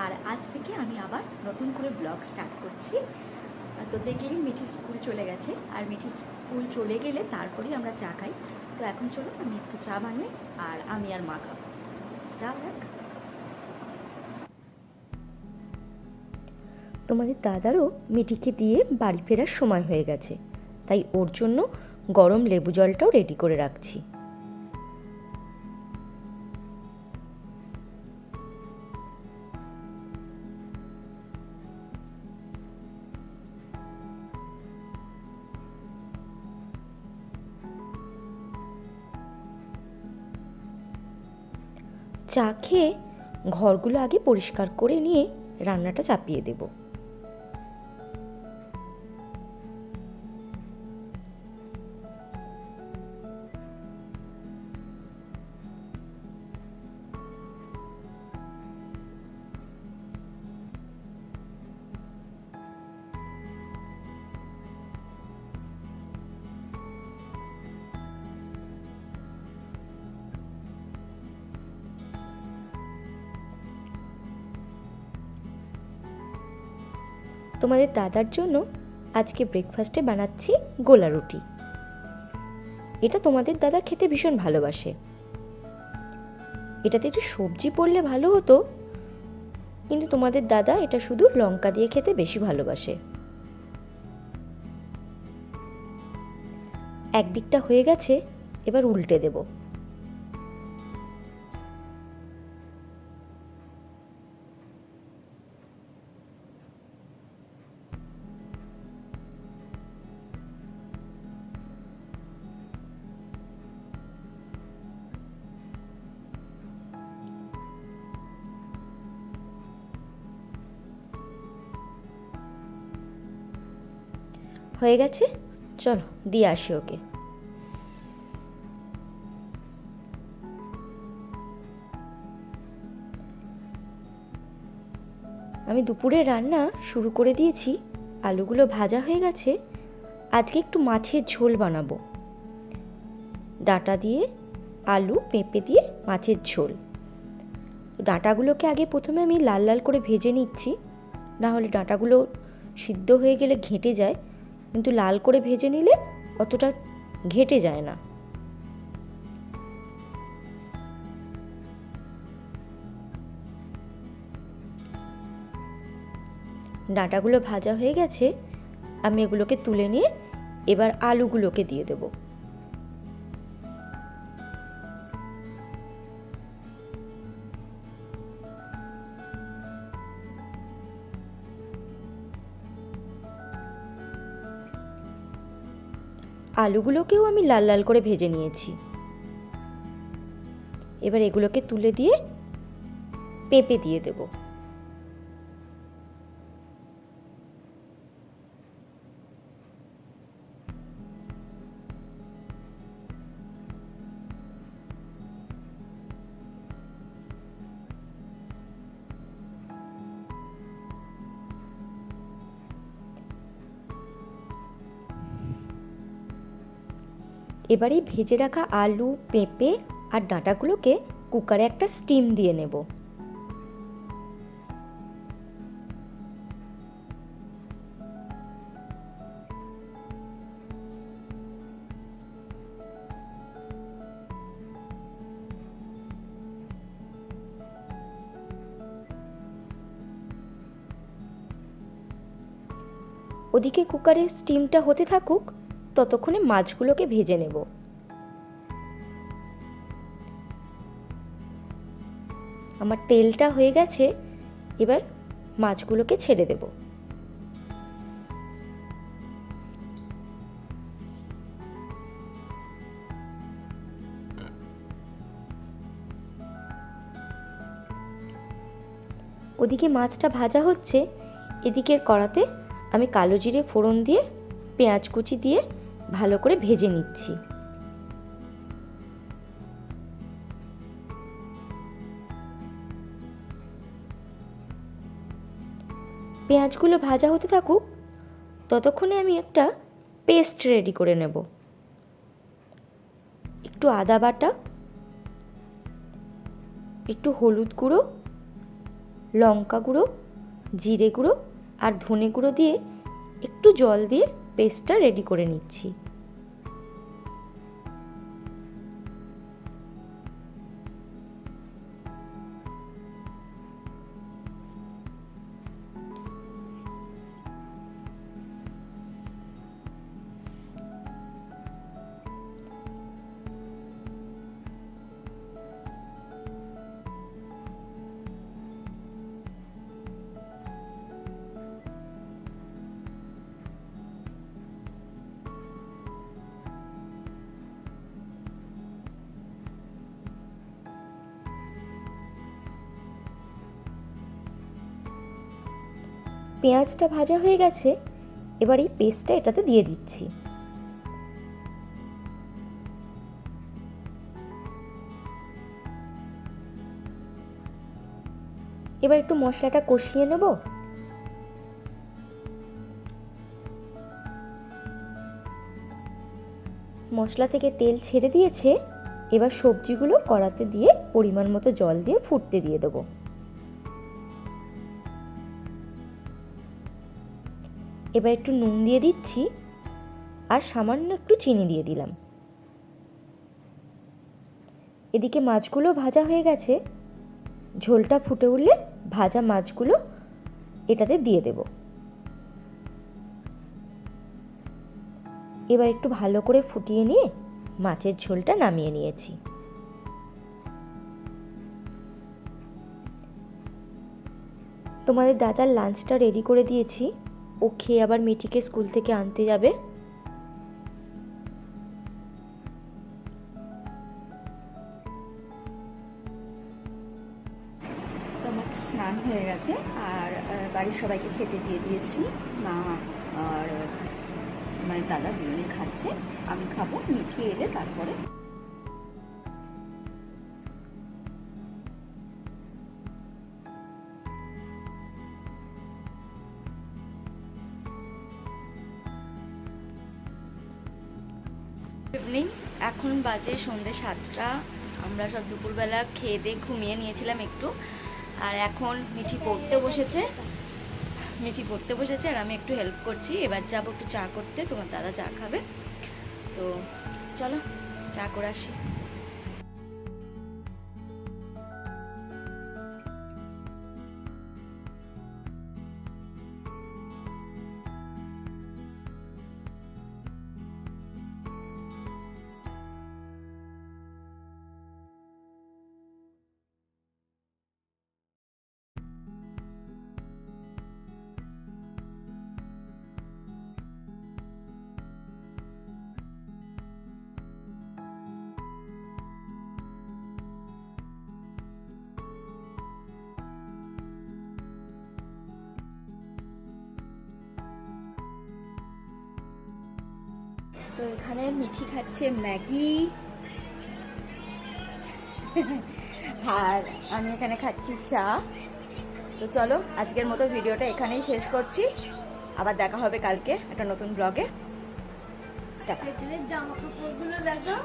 আর আজ থেকে আমি আবার নতুন করে ব্লগ স্টার্ট করছি। তো দেখলেই মিঠি স্কুল চলে গেছে, আর মিঠি স্কুল চলে গেলে তারপরেই আমরা চা খাই। তো এখন চলো আমি একটু চা বানাই, আর আমি আর মা খাবো চা। তোমাদের দাদারও মিঠিকে দিয়ে বাড়ি ফেরার সময় হয়ে গেছে, তাই ওর জন্য গরম লেবু জলটাও রেডি করে রাখছি। চা খেয়ে ঘরগুলো আগে পরিষ্কার করে নিয়ে রান্নাটা চাপিয়ে দেব। তোমাদের দাদার জন্য আজকে ব্রেকফাস্টে বানাচ্ছি গোলা রুটি। এটা তোমাদের দাদা খেতে ভীষণ ভালোবাসে। এটাতে একটু সবজি পড়লে ভালো হতো, কিন্তু তোমাদের দাদা এটা শুধু লঙ্কা দিয়ে খেতে বেশি ভালোবাসে। একদিকটা হয়ে গেছে, এবার উল্টে দেব। হয়ে গেছে, চলো দিয়ে আসি ওকে। আমি দুপুরে রান্না শুরু করে দিয়েছি, আলুগুলো ভাজা হয়ে গেছে। আজকে একটু মাছের ঝোল বানাবো, ডাঁটা দিয়ে, আলু পেঁপে দিয়ে মাছের ঝোল। ডাঁটাগুলোকে আগে প্রথমে আমি লাল লাল করে ভেজে নিচ্ছি, না হলে ডাঁটাগুলো সিদ্ধ হয়ে গেলে ঘেঁটে যায়, কিন্তু লাল করে ভেজে নিলে অতটা ঘেঁটে যায় না। ডাঁটাগুলো ভাজা হয়ে গেছে, আমি এগুলোকে তুলে নিয়ে এবার আলুগুলোকে দিয়ে দেব। আলুগুলোকেও আমি লাল লাল করে ভেজে নিয়েছি। এবার এগুলোকে তুলে দিয়ে পেঁপে দিয়ে দেব। এবার এই ভেজে রাখা আলু, পেঁপে আর ডাঁটাগুলোকে কুকারে একটা স্টিম দিয়ে নেব। ওদিকে কুকারের স্টিমটা হতে থাকুক, ততক্ষণে মাছগুলোকে ভেজে নেব। আমার তেলটা হয়ে গেছে, এবার মাছগুলোকে ছেড়ে দেব। ওদিকে মাছটা ভাজা হচ্ছে, এদিকের কড়াতে আমি কালো জিরে ফোড়ন দিয়ে পেঁয়াজ কুচি দিয়ে ভালো করে ভেজে নিচ্ছি। পেঁয়াজগুলো ভাজা হতে থাকুক, ততক্ষণে আমি একটা পেস্ট রেডি করে নেব। একটু আদা বাটা, একটু হলুদ গুঁড়ো, লঙ্কা গুঁড়ো, জিরে গুঁড়ো আর ধনে গুঁড়ো দিয়ে একটু জল দিয়ে পেস্টটা রেডি করে নিচ্ছি। পেঁয়াজটা ভাজা হয়ে গেছে, এবার এই পেস্টটা এটাতে দিয়ে দিচ্ছি। এবার একটু মশলাটা কষিয়ে নেব। মশলা থেকে তেল ছেড়ে দিয়েছে, এবার সবজিগুলো কড়াতে দিয়ে পরিমাণ মতো জল দিয়ে ফুটতে দিয়ে দেবো। এবার একটু নুন দিয়ে দিচ্ছি আর সামান্য একটু চিনি দিয়ে দিলাম। এদিকে মাছগুলো ভাজা হয়ে গেছে, ঝোলটা ফুটে উঠলে ভাজা মাছগুলো এটাতে দিয়ে দেব। এবার একটু ভালো করে ফুটিয়ে নিয়ে মাছের ঝোলটা নামিয়ে নিয়েছি। তোমাদের দাদার লাঞ্চটা রেডি করে দিয়েছি, ও খেয়ে আবার মিঠিকে স্কুল থেকে আনতে যাবে। আমার স্নান হয়ে গেছে আর বাড়ির সবাইকে খেতে দিয়ে দিয়েছি। মা আর মানে দাদা দুজনে খাচ্ছে, আমি খাবো, মিঠি এলে তারপরে। ইভিনিং, এখন বাজে সন্ধ্যে 7টা। আমরা সব দুপুরবেলা খেয়ে দিয়ে ঘুমিয়ে নিয়েছিলাম একটু, আর এখন মিঠি পড়তে বসেছে আর আমি একটু হেল্প করছি। এবার যাবো একটু চা করতে, তোমার দাদা চা খাবে, তো চলো চা করে আসি। তো এখানে মিঠি খাচ্ছে ম্যাগি আর আমি এখানে খাচ্ছি চা। তো চলো আজকের মতো ভিডিওটা এখানেই শেষ করছি, আবার দেখা হবে কালকে একটা নতুন ব্লগে। জামা কাপড়গুলো দেখো।